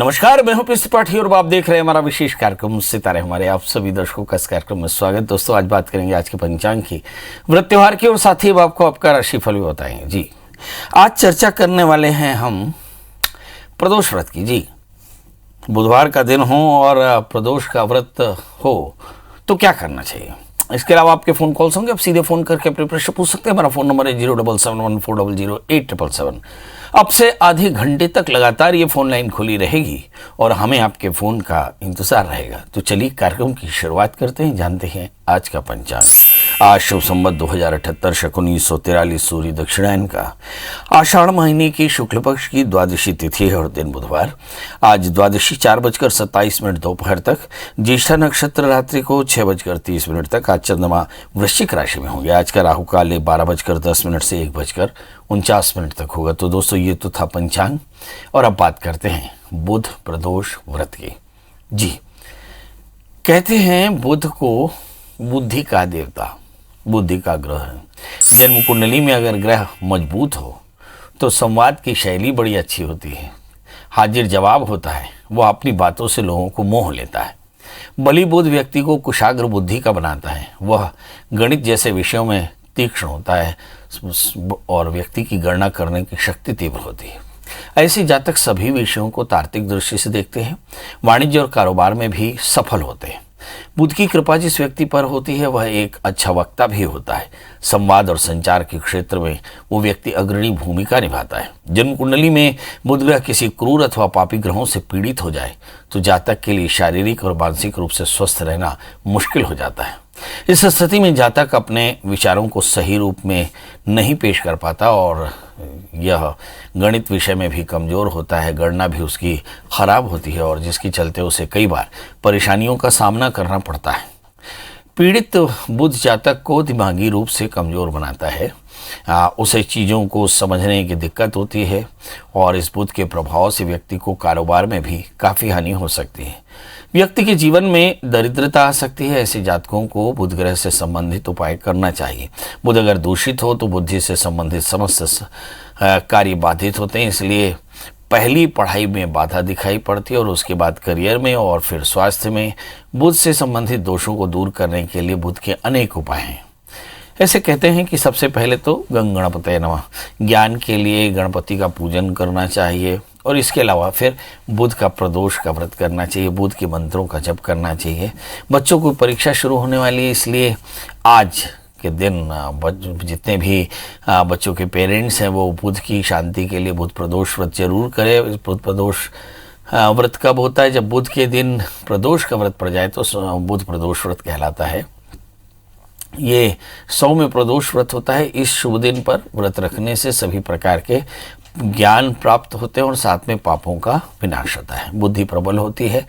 नमस्कार, मैं हूं पीसी पाठी और आप देख रहे हैं हमारा विशेष कार्यक्रम सितारे। हमारे आप सभी दर्शकों का इस कार्यक्रम में स्वागत। दोस्तों, आज बात करेंगे आज के पंचांग की, व्रत त्योहार की और साथ ही आपको आपका राशिफल भी बताएंगे। जी, आज चर्चा करने वाले हैं हम प्रदोष व्रत की। जी, बुधवार का दिन हो और प्रदोष का व्रत हो तो क्या करना चाहिए। इसके अलावा आपके फ़ोन कॉल्स होंगे, आप सीधे फ़ोन करके अपने प्रश्न पूछ सकते हैं। हमारा फ़ोन नंबर है 07714008777। अब से आधे घंटे तक लगातार ये फ़ोन लाइन खुली रहेगी और हमें आपके फ़ोन का इंतज़ार रहेगा। तो चलिए कार्यक्रम की शुरुआत करते हैं, जानते हैं आज का पंचांग। आज शुभ संवत 2078 शक 1943 सूर्य दक्षिणायन का आषाढ़ महीने की शुक्ल पक्ष की द्वादशी तिथि है और दिन बुधवार। आज द्वादशी 4:27 दोपहर तक, ज्येष्ठा नक्षत्र रात्रि को 6:30 तक। आज चंद्रमा वृश्चिक राशि में होंगे। आज का राहु काल 12:10 से 1:49 तक होगा। तो दोस्तों, ये तो था पंचांग और अब बात करते हैं बुध प्रदोष व्रत की। जी, कहते हैं बुध को बुद्धि का देवता, बुद्धि का ग्रह है। जन्म कुंडली में अगर ग्रह मजबूत हो तो संवाद की शैली बड़ी अच्छी होती है, हाजिर जवाब होता है, वह अपनी बातों से लोगों को मोह लेता है। बलि बुध व्यक्ति को कुशाग्र बुद्धि का बनाता है। वह गणित जैसे विषयों में तीक्ष्ण होता है और व्यक्ति की गणना करने की शक्ति तीव्र होती है। ऐसे जातक सभी विषयों को तार्किक दृष्टि से देखते हैं, वाणिज्य और कारोबार में भी सफल होते हैं। बुध की कृपा जिस व्यक्ति पर होती है वह एक अच्छा वक्ता भी होता है। संवाद और संचार के क्षेत्र में वो व्यक्ति अग्रणी भूमिका निभाता है। जन्म कुंडली में बुध ग्रह किसी क्रूर अथवा पापी ग्रहों से पीड़ित हो जाए तो जातक के लिए शारीरिक और मानसिक रूप से स्वस्थ रहना मुश्किल हो जाता है। इस स्थिति में जातक अपने विचारों को सही रूप में नहीं पेश कर पाता और यह गणित विषय में भी कमज़ोर होता है। गणना भी उसकी खराब होती है और जिसके चलते उसे कई बार परेशानियों का सामना करना पड़ता है। पीड़ित बुध जातक को दिमागी रूप से कमज़ोर बनाता है। उसे चीज़ों को समझने की दिक्कत होती है और इस बुध के प्रभाव से व्यक्ति को कारोबार में भी काफ़ी हानि हो सकती है। व्यक्ति के जीवन में दरिद्रता आ सकती है। ऐसे जातकों को बुध ग्रह से संबंधित उपाय करना चाहिए। बुध अगर दूषित हो तो बुद्धि से संबंधित समस्त कार्य बाधित होते हैं। इसलिए पहली पढ़ाई में बाधा दिखाई पड़ती है और उसके बाद करियर में और फिर स्वास्थ्य में। बुध से संबंधित दोषों को दूर करने के लिए बुध के अनेक उपाय हैं। ऐसे कहते हैं कि सबसे पहले तो गणपतये नमः, ज्ञान के लिए गणपति का पूजन करना चाहिए और इसके अलावा फिर बुध का प्रदोष का व्रत करना चाहिए, बुध के मंत्रों का जप करना चाहिए। बच्चों की परीक्षा शुरू होने वाली है, इसलिए आज के दिन जितने भी बच्चों के पेरेंट्स हैं वो बुध की शांति के लिए बुध प्रदोष व्रत जरूर करें। बुध प्रदोष व्रत कब होता है? जब बुध के दिन प्रदोष का व्रत पड़ जाए तो बुध प्रदोष व्रत कहलाता है। ये सौम्य प्रदोष व्रत होता है। इस शुभ दिन पर व्रत रखने से सभी प्रकार के ज्ञान प्राप्त होते हैं और साथ में पापों का विनाश होता है, बुद्धि प्रबल होती है।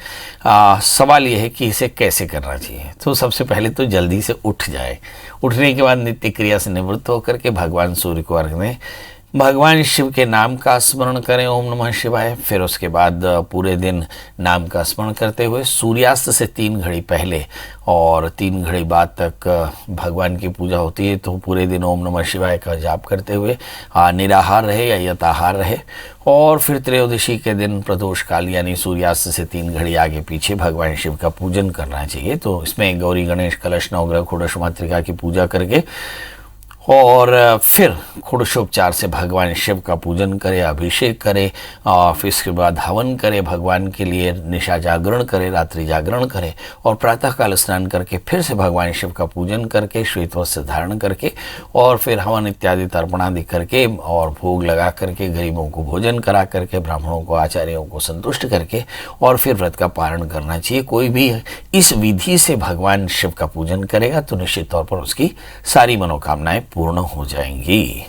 सवाल यह है कि इसे कैसे करना चाहिए। तो सबसे पहले तो जल्दी से उठ जाए। उठने के बाद नित्य क्रिया से निवृत्त होकर के भगवान सूर्य को अर्घ्य दें, भगवान शिव के नाम का स्मरण करें, ओम नमः शिवाय। फिर उसके बाद पूरे दिन नाम का स्मरण करते हुए सूर्यास्त से 3 घड़ी पहले और 3 घड़ी बाद तक भगवान की पूजा होती है। तो पूरे दिन ओम नमः शिवाय का जाप करते हुए निराहार रहे या यथाहार रहे और फिर त्रयोदशी के दिन प्रदोष काल यानी सूर्यास्त से 3 घड़ी आगे पीछे भगवान शिव का पूजन करना चाहिए। तो इसमें गौरी गणेश कलश नवग्रह षोडश मातृका की पूजा करके और फिर षोडशोपचार से भगवान शिव का पूजन करे, अभिषेक करे और फिर इसके बाद हवन करे, भगवान के लिए निशा जागरण करे, रात्रि जागरण करे और प्रातःकाल स्नान करके फिर से भगवान शिव का पूजन करके श्वेत वस्त्र धारण करके और फिर हवन इत्यादि तर्पण आदि करके और भोग लगा करके गरीबों को भोजन करा करके ब्राह्मणों को आचार्यों को संतुष्ट करके और फिर व्रत का पारण करना चाहिए। कोई भी इस विधि से भगवान शिव का पूजन करेगा तो निश्चित तौर पर उसकी सारी मनोकामनाएं पूर्ण हो जाएंगी।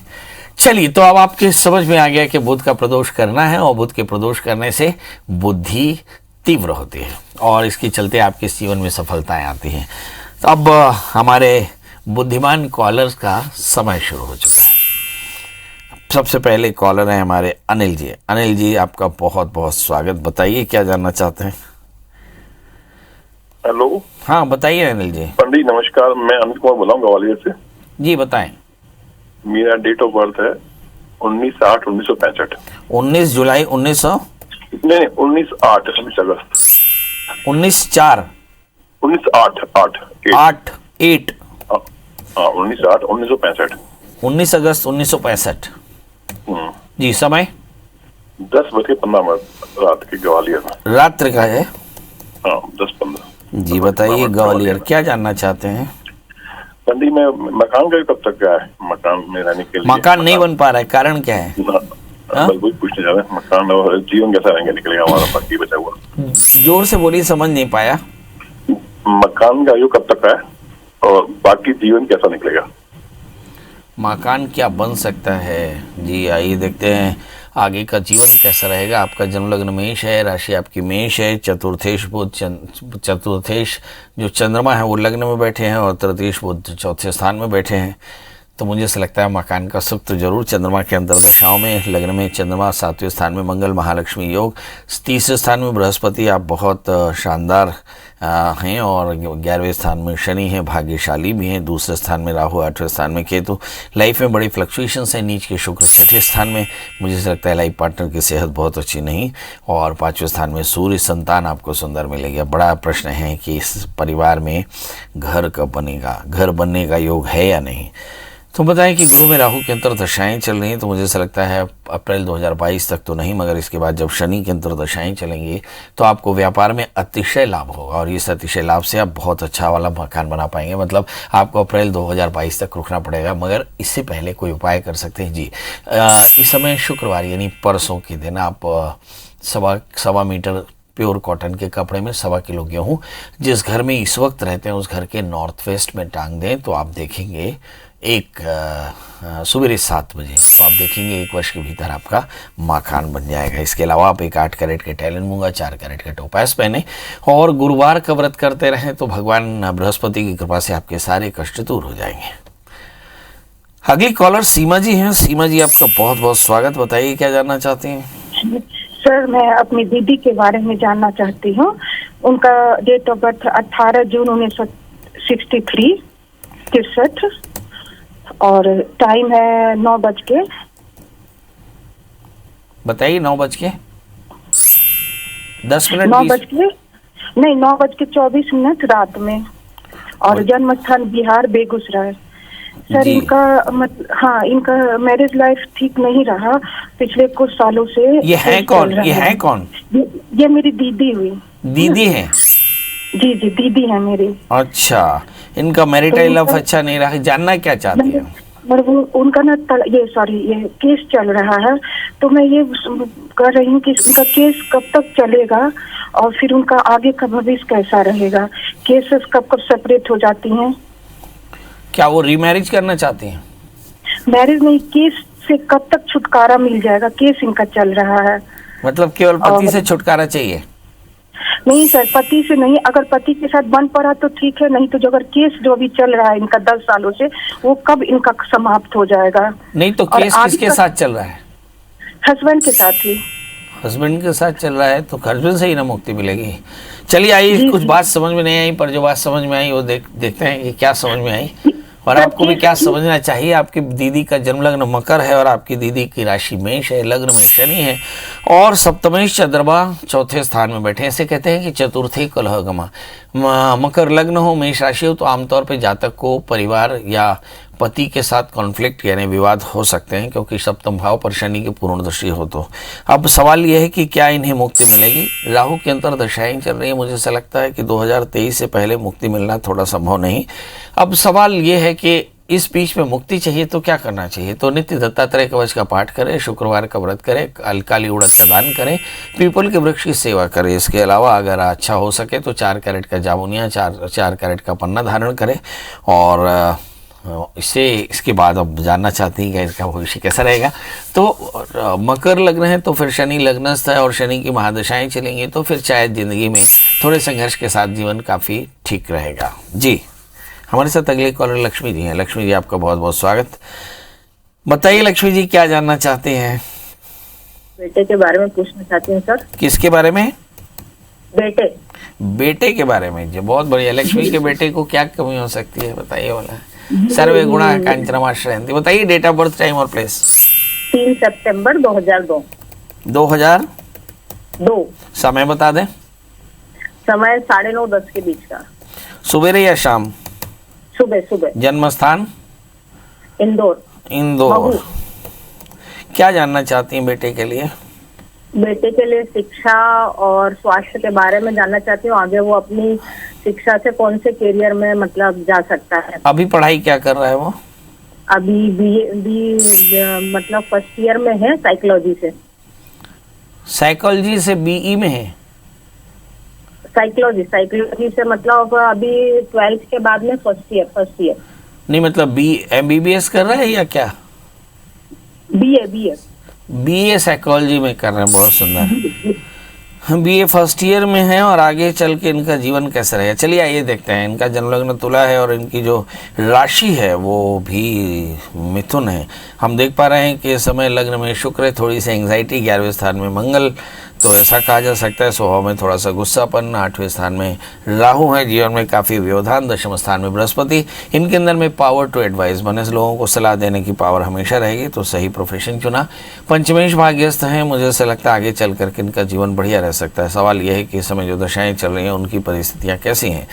चलिए, तो अब आपके समझ में आ गया कि बुध का प्रदोष करना है और बुध के प्रदोष करने से बुद्धि तीव्र होती है और इसके चलते आपके जीवन में सफलताएं आती हैं। तो अब हमारे बुद्धिमान कॉलर्स का समय शुरू हो चुका है। सबसे पहले कॉलर हैं हमारे अनिल जी। अनिल जी, आपका बहुत बहुत स्वागत। बताइए क्या जानना चाहते हैं। हेलो। हाँ, बताइए अनिल जी। पंडित नमस्कार, मैं अमित कुमार बोला हूँ ग्वालियर से। जी बताएं। मेरा डेट ऑफ बर्थ है 19/8/1965। 19 जुलाई 1965। नहीं, 19/8, 19 अगस्त 19/4 19/8 8 8 8 हाँ 19/8 1965। 19 अगस्त 1965। जी, समय 10:15 रात के ग्वालियर में। रात्रि का है। हाँ 10:15। जी बताइए, ग्वालियर क्या जानना चाहते हैं? पंडित में मकान का कब तक क्या है, मकान में रहने के लिए? मकान नहीं बन पा रहा है, कारण क्या है? हाँ? बस वही पूछने जा रहे हैं, मकान और जीवन कैसा रहेंगे, निकलेगा हमारा बाकी बचा हुआ। जोर से बोलिए, समझ नहीं पाया। मकान का आयु कब तक है और बाकी जीवन कैसा निकलेगा? मकान क्या बन सकता है? जी आइए देखते हैं आगे का जीवन कैसा रहेगा। आपका जन्म लग्न मेष है, राशि आपकी मेष है, चतुर्थेश बुध चतुर्थेश जो चंद्रमा है वो लग्न में बैठे हैं और तृतीयेश बुध चौथे स्थान में बैठे हैं। तो मुझे ऐसा लगता है मकान का सुख तो जरूर चंद्रमा के अंतर्दशाओं में। लग्न में चंद्रमा, 7वें स्थान में मंगल, महालक्ष्मी योग, 3रे स्थान में बृहस्पति, आप बहुत शानदार हैं, और 11वें स्थान में शनि है, भाग्यशाली भी हैं। 2रे स्थान में राहु, 8वें स्थान में केतु। लाइफ में बड़ी फ्लक्चुएशंस है। नीच के शुक्र 6ठे स्थान में। मुझे ऐसा लगता है लाइफ पार्टनर की सेहत बहुत अच्छी नहीं। और 5वें स्थान में सूर्य, संतान आपको सुंदर मिलेगा। बड़ा प्रश्न है कि इस परिवार में घर कब बनेगा, घर बनने का योग है या नहीं। तो बताएं कि गुरु में राहु के अंतर्दशाएं चल रही हैं, तो मुझे ऐसा लगता है अप्रैल 2022 तक तो नहीं, मगर इसके बाद जब शनि के अंतर्दशाएं चलेंगी तो आपको व्यापार में अतिशय लाभ होगा, और इस अतिशय लाभ से आप बहुत अच्छा वाला मकान बना पाएंगे। मतलब आपको अप्रैल 2022 तक रुकना पड़ेगा, मगर इससे पहले कोई उपाय कर सकते हैं। जी इस समय शुक्रवार यानी परसों के दिन आप सवा मीटर प्योर कॉटन के कपड़े में 1.25 किलो गेहूँ जिस घर में इस वक्त रहते हैं उस घर के नॉर्थ वेस्ट में टांग दें, तो आप देखेंगे सुबह 7 बजे, तो आप देखेंगे 1 वर्ष के भीतर आपका मकान बन जाएगा। इसके अलावा आप एक 8 कैरेट के टैलेंट मूंगा, 4 कैरेट के टोपास पहने और गुरुवार का व्रत करते रहें, तो भगवान बृहस्पति की कृपा से आपके सारे कष्ट दूर हो जाएंगे। अगली कॉलर सीमा जी हैं। सीमा जी, आपका बहुत बहुत स्वागत। बताइए क्या जानना चाहती हैं? सर, मैं अपनी दीदी के बारे में जानना चाहती हूँ। उनका डेट ऑफ बर्थ 18 जून 1963 63 और टाइम है 9 बज के। बताइए 9 बज के 10 मिनट 9 बज के नहीं 9 बज के 24 मिनट रात में, और जन्म स्थान बिहार बेगूसराय। सर इनका मैरिज लाइफ ठीक नहीं रहा पिछले कुछ सालों से। ये है कौन? ये है कौन? ये मेरी दीदी हुई। दीदी है? जी दीदी है मेरी। अच्छा, इनका मैरिटल लाइफ अच्छा नहीं रहा, जानना क्या चाहती है? और वो उनका ना ये केस चल रहा है, तो मैं ये कर रही हूँ कि उनका केस कब तक चलेगा और फिर उनका आगे का भविष्य कैसा रहेगा। केसेस कब सेपरेट हो जाती हैं? क्या वो रीमैरिज करना चाहती हैं? मैरिज नहीं, केस से कब तक छुटकारा मिल जाएगा? केस इनका चल रहा है। मतलब केवल पति से छुटकारा चाहिए? नहीं सर, पति से नहीं। अगर पति के साथ बन पड़ा तो ठीक है, नहीं तो जो अगर केस जो अभी चल रहा है इनका 10 सालों से, वो कब इनका समाप्त हो जाएगा? नहीं तो केस किसके साथ चल रहा है? हस्बैंड के साथ ही। हस्बैंड के साथ चल रहा है तो हस्बैंड से ही ना मुक्ति मिलेगी। चलिए आइए, कुछ बात समझ में नहीं आई, पर जो बात समझ में आई वो देखते हैं कि क्या समझ में आई, और आपको भी क्या समझना चाहिए। आपकी दीदी का जन्म लग्न मकर है और आपकी दीदी की राशि मेष है, लग्न में शनि है और सप्तमेश चंद्रमा 4थे स्थान में बैठे। ऐसे कहते हैं कि चतुर्थी कलहगमा। मकर लग्न हो, मेष राशि हो, तो आमतौर पे जातक को परिवार या पति के साथ कॉन्फ्लिक्ट यानी विवाद हो सकते हैं, क्योंकि सप्तम भाव पर शनि की पूर्ण दृष्टि हो। तो अब सवाल यह है कि क्या इन्हें मुक्ति मिलेगी? राहु की अंतर्दशाएं चल रही है, मुझे ऐसा लगता है कि 2023 से पहले मुक्ति मिलना थोड़ा संभव नहीं। अब सवाल ये है कि इस बीच में मुक्ति चाहिए तो क्या करना चाहिए? तो नित्य दत्तात्रेय कवच का पाठ करें, शुक्रवार का व्रत करें, काली उड़द का दान करें, पीपल के वृक्ष की सेवा करें। इसके अलावा अगर अच्छा हो सके तो 4 कैरेट का जामुनिया, 4 कैरेट का पन्ना धारण करें। और इसके बाद अब जानना चाहती हैं कि इसका भविष्य कैसा रहेगा। तो मकर लग्न है तो फिर शनि लग्नस्थ है और शनि की महादशाएं चलेंगी, तो फिर शायद जिंदगी में थोड़े संघर्ष के साथ जीवन काफ़ी ठीक रहेगा। जी, हमारे साथ अगले कॉलर लक्ष्मी जी हैं। लक्ष्मी जी, आपका बहुत बहुत स्वागत। बताइए लक्ष्मी जी, क्या जानना चाहते हैं? बेटे के बारे में पूछना चाहती हूँ सर। किसके बारे में? बेटे के बारे में। जी, बहुत बढ़िया। लक्ष्मी के बेटे को क्या कमी हो सकती है बताइए वाला? सर्वे गुणा कांचनमाश्रयन्ति। बताइए डेट ऑफ बर्थ, टाइम और प्लेस। 3 सितंबर 2002। 2। समय बता दें। समय 9:30-10 के बीच का। सुबेरे या शाम? सुबह सुबह। जन्म स्थान? इंदौर। इंदौर। महू। क्या जानना चाहती हैं बेटे के लिए? बेटे के लिए शिक्षा और स्वास्थ्य के बारे में जानना चाहती हूँ। आगे वो अपनी शिक्षा से कौन से करियर में मतलब जा सकता है। अभी पढ़ाई क्या कर रहा है वो? अभी बी मतलब फर्स्ट ईयर में है साइकोलॉजी से। साइकोलॉजी से बीई में है? साइकोलॉजी से मतलब अभी 12th के बाद में फर्स्ट ईयर। नहीं मतलब MBBS कर रहा है या क्या? बीए। बीए साइकोलॉजी में कर रहे हैं, बहुत सुंदर। बीए फर्स्ट ईयर में है और आगे चल के इनका जीवन कैसा रहेगा, चलिए आइए देखते हैं। इनका जन्म लग्न तुला है और इनकी जो राशि है वो भी मिथुन है। हम देख पा रहे हैं कि इस समय लग्न में शुक्र है, थोड़ी सी एंग्जाइटी, 11वें स्थान में मंगल, तो ऐसा कहा जा सकता है स्वभाव में थोड़ा सा गुस्सापन। 8वें स्थान में राहु है, जीवन में काफ़ी व्यवधान। 10वें स्थान में बृहस्पति। इनके अंदर में पावर टू एडवाइस, बने लोगों को सलाह देने की पावर हमेशा रहेगी, तो सही प्रोफेशन चुना। पंचमेश भाग्यस्थ हैं, मुझे ऐसा लगता है आगे चल करके इनका जीवन बढ़िया रह सकता है। सवाल यह है कि इस समय जो दशाएं चल रही हैं उनकी परिस्थितियाँ कैसी हैं,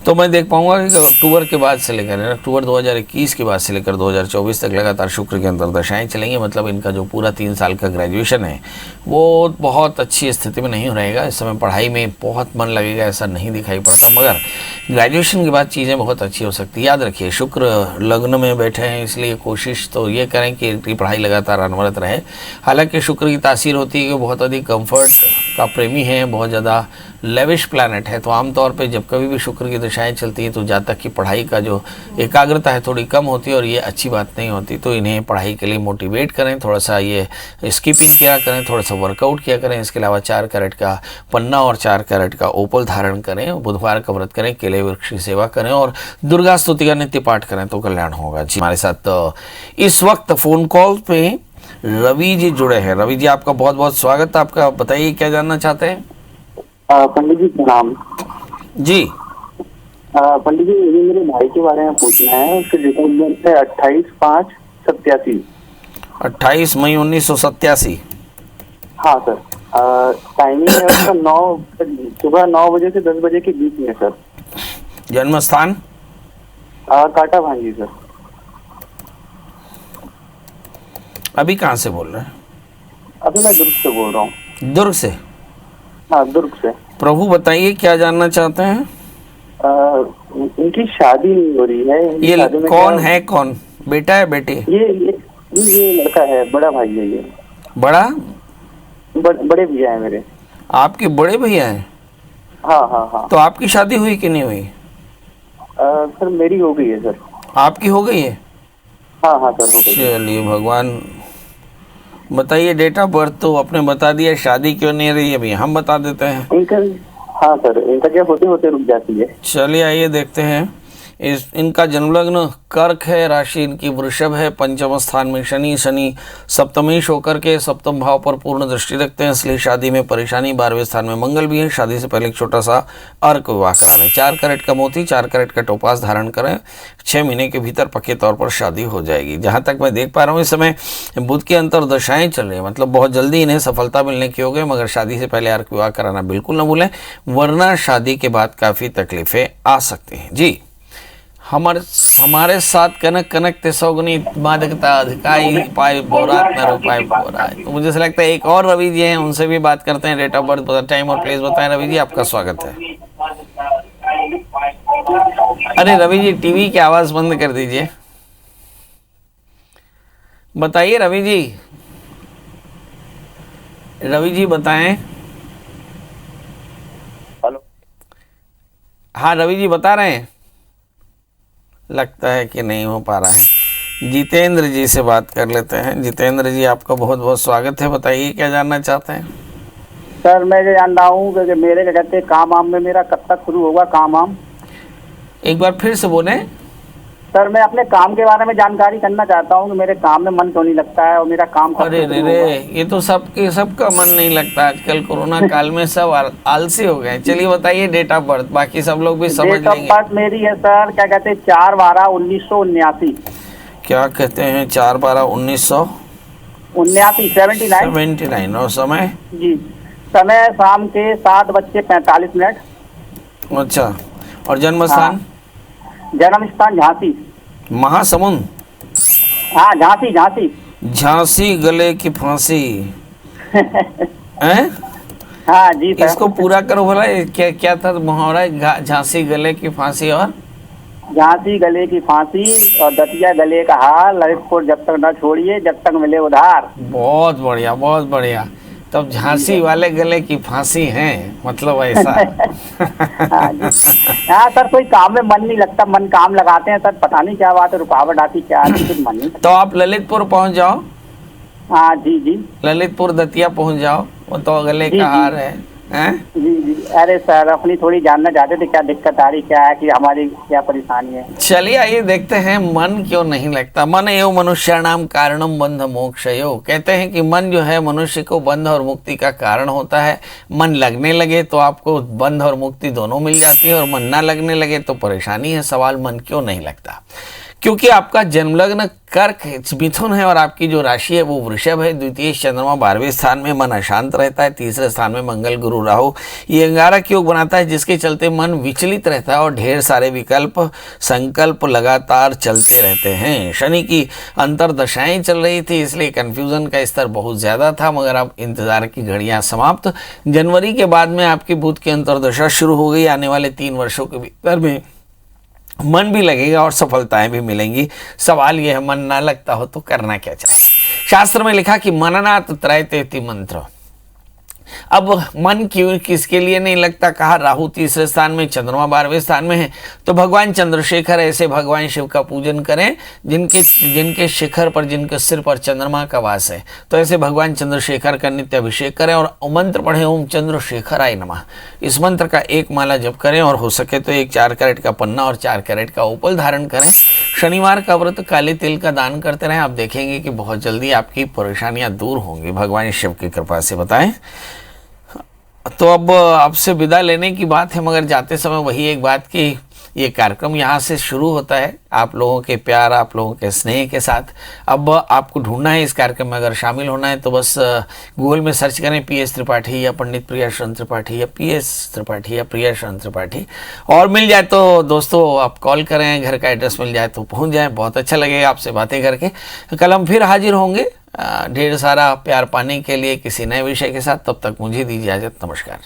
तो मैं देख पाऊंगा कि अक्टूबर के बाद से लेकर अक्टूबर 2021 के बाद से लेकर 2024 तक लगातार शुक्र के अंदर दशाएं चलेंगी। मतलब इनका जो पूरा 3 साल का ग्रेजुएशन है वो बहुत अच्छी स्थिति में नहीं रहेगा। इस समय पढ़ाई में बहुत मन लगेगा ऐसा नहीं दिखाई पड़ता, मगर ग्रेजुएशन के बाद चीज़ें बहुत अच्छी हो सकती है। याद रखिए शुक्र लग्न में बैठे हैं, इसलिए कोशिश तो ये करें कि इनकी पढ़ाई लगातार अनवरत रहे। हालांकि शुक्र की तासीर होती है कि बहुत अधिक कंफर्ट का प्रेमी है, बहुत ज़्यादा लेविश प्लैनेट है, तो आमतौर पे जब कभी भी शुक्र की दशाएं चलती हैं तो जातक की पढ़ाई का जो एकाग्रता है थोड़ी कम होती है और ये अच्छी बात नहीं होती। तो इन्हें पढ़ाई के लिए मोटिवेट करें, थोड़ा सा ये स्किपिंग किया करें, थोड़ा सा वर्कआउट किया करें। इसके अलावा 4 कैरेट का पन्ना और 4 कैरेट का ओपल धारण करें, बुधवार का व्रत करें, केले वृक्ष की सेवा करें और दुर्गा स्तुति का नित्य पाठ करें तो कल्याण होगा। जी हमारे साथ इस वक्त फोन कॉल पे रवि जी जुड़े हैं। रवि जी आपका बहुत बहुत स्वागत। आपका बताइए क्या जानना चाहते हैं? पंडित जी प्रणाम। जी पंडित जी मुझे मेरे भाई के बारे में पूछना है। उसके डेट ऑफ बर्थ है 28/5/87। 28 मई 1987। हाँ सर। टाइमिंग है उसका सुबह 9 बजे से 10 बजे के बीच में सर। जन्म स्थान? काटा भांजी सर। अभी कहाँ से बोल रहे हैं? अभी मैं दुर्ग से बोल रहा हूँ। दुर्ग से? हाँ दुर्ग से। प्रभु बताइए क्या जानना चाहते हैं? इनकी शादी नहीं हो रही है। ये कौन है, कौन बेटा है बेटी? ये लड़का है, बड़ा भाई है ये। बड़ा? बड़े भैया है मेरे। आपके बड़े भैया हैं? हाँ। तो आपकी शादी हुई कि नहीं हुई? सर मेरी हो गई है सर। आपकी हो गई है? हाँ सर हो गई। चलिए भगवान, बताइए डेट ऑफ बर्थ तो आपने बता दिया, शादी क्यों नहीं रही अभी हम बता देते हैं। हाँ सर, इनका क्या होते होते रुक जाती है। चलिए आइए देखते हैं। इनका जन्मलग्न कर्क है, राशि इनकी वृषभ है, पंचम स्थान में शनि सप्तमेश होकर के सप्तम भाव पर पूर्ण दृष्टि रखते हैं, इसलिए शादी में परेशानी। 12वें स्थान में मंगल भी है। शादी से पहले एक छोटा सा अर्क विवाह कराना है। 4 कैरेट का मोती, 4 कैरेट का टोपास धारण करें, 6 महीने के भीतर पक्के तौर पर शादी हो जाएगी। जहाँ तक मैं देख पा रहा हूँ इस समय बुध की अंतर्दशाएं चल रही है, मतलब बहुत जल्दी इन्हें सफलता मिलने की हो गई, मगर शादी से पहले अर्क विवाह कराना बिल्कुल न भूलें, वरना शादी के बाद काफ़ी तकलीफें आ सकती हैं। जी हमारे साथ कनक ते सौगुनी मादकता अधिकाई पाए बोरात न रुपाए बोराए। तो मुझे ऐसा लगता है एक और रवि जी हैं, उनसे भी बात करते हैं। डेट ऑफ बर्थ, टाइम और प्लेस बताएं। रवि जी आपका स्वागत है। अरे रवि जी टीवी की आवाज बंद कर दीजिए। बताइए रवि जी। रवि जी बताएं। हेलो। हाँ रवि जी बता रहे हैं, लगता है कि नहीं हो पा रहा है। जितेंद्र जी से बात कर लेते हैं। जितेंद्र जी आपका बहुत बहुत स्वागत है। बताइए क्या जानना चाहते हैं? सर मैं ये जान रहा हूँ कि मेरे क्या कहते हैं काम वाम में मेरा कब तक शुरू होगा काम वाम? एक बार फिर से बोले। सर मैं अपने काम के बारे में जानकारी करना चाहता हूँ कि मेरे काम में मन क्यों नहीं लगता है और मेरा काम कब अरे रे ये तो सबका मन नहीं लगता आजकल कोरोना काल में, सब आलसी हो गए। चलिए बताइए डेट ऑफ बर्थ, बाकी सब लोग भी समझ लेंगे। डेट ऑफ बर्थ मेरी है सर क्या कहते हैं 4/12/1979। क्या कहते हैं? 4/12/1979। 79 और समय? जी समय शाम के 7:45। अच्छा, और जन्म स्थान? जन्म स्थान झांसी। महासमुंद। हाँ, झांसी झांसी। झांसी गले की फांसी हैं? हाँ जी सर। इसको पूरा करो भला, ये क्या क्या था मुहावरा? झांसी गले की फांसी और झांसी गले की फांसी और दतिया गले का हार, ललितपुर जब तक न छोड़िए जब तक मिले उधार। बहुत बढ़िया, बहुत बढ़िया। तब झांसी वाले गले की फांसी है, मतलब ऐसा। हाँ जी। हाँ सर, कोई काम में मन नहीं लगता, मन काम लगाते हैं सर, पता नहीं क्या बात है, रुकावट आती क्या आती, कुछ मन नहीं। तो आप ललितपुर पहुंच जाओ। हाँ जी जी। ललितपुर दतिया पहुंच जाओ, वो तो गले जी, का जी। हार है, हैं? जी जी। अरे सर, अपनी थोड़ी जानना चाहते थे क्या दिक्कत आ रही, क्या है कि हमारी क्या परेशानी है। चलिए आइए देखते हैं मन क्यों नहीं लगता। मन एवं मनुष्याणाम कारणम बंध मोक्षयो। कहते हैं कि मन जो है मनुष्य को बंध और मुक्ति का कारण होता है। मन लगने लगे तो आपको बंध और मुक्ति दोनों मिल जाती है, और मन ना लगने लगे तो परेशानी है। सवाल मन क्यों नहीं लगता? क्योंकि आपका जन्मलग्न कर्क मिथुन है और आपकी जो राशि है वो वृषभ है। द्वितीय चंद्रमा 12वें स्थान में, मन अशांत रहता है। तीसरे स्थान में मंगल गुरु राहु, ये अंगारक योग बनाता है, जिसके चलते मन विचलित रहता है और ढेर सारे विकल्प संकल्प लगातार चलते रहते हैं। शनि की अंतरदशाएं चल रही थी, इसलिए कंफ्यूजन का स्तर बहुत ज़्यादा था, मगर अब इंतजार की घड़ियां समाप्त। जनवरी के बाद में आपकी बुध की अंतरदशा शुरू हो गई। आने वाले 3 वर्षों के भीतर में मन भी लगेगा और सफलताएं भी मिलेंगी। सवाल यह है, मन ना लगता हो तो करना क्या चाहिए? शास्त्र में लिखा कि मननात् त्रयतेति मंत्र। अब मन क्यों किसके लिए नहीं लगता? कहा राहु तीसरे स्थान में, चंद्रमा 12वें स्थान में है। तो भगवान चंद्रशेखर, ऐसे भगवान शिव का पूजन करें जिनके शिखर पर, जिनके सिर पर चंद्रमा का वास है। तो ऐसे भगवान चंद्रशेखर का नित्य अभिषेक करें और मंत्र पढ़ें, ओम चंद्रशेखराय नमः। इस मंत्र का 1 माला जप करें और हो सके तो 1 4 कैरेट का पन्ना और 4 कैरेट का उपल धारण करें। शनिवार का व्रत, काले तिल का दान करते रहें। आप देखेंगे कि बहुत जल्दी आपकी परेशानियां दूर होंगी, भगवान शिव की कृपा से। बताएं तो अब आपसे विदा लेने की बात है, मगर जाते समय वही एक बात कि ये कार्यक्रम यहाँ से शुरू होता है आप लोगों के प्यार, आप लोगों के स्नेह के साथ। अब आपको ढूंढना है इस कार्यक्रम में, अगर शामिल होना है तो बस गूगल में सर्च करें PS त्रिपाठी या पंडित प्रिया शरण त्रिपाठी या PS त्रिपाठी या प्रिया शरण त्रिपाठी, और मिल जाए तो दोस्तों आप कॉल करें, घर का एड्रेस मिल जाए तो पहुँच जाए। बहुत अच्छा लगेगा आपसे बातें करके। कल हम फिर हाजिर होंगे ढेर सारा प्यार पाने के लिए किसी नए विषय के साथ। तब तक मुझे दीजिए इजाजत। नमस्कार।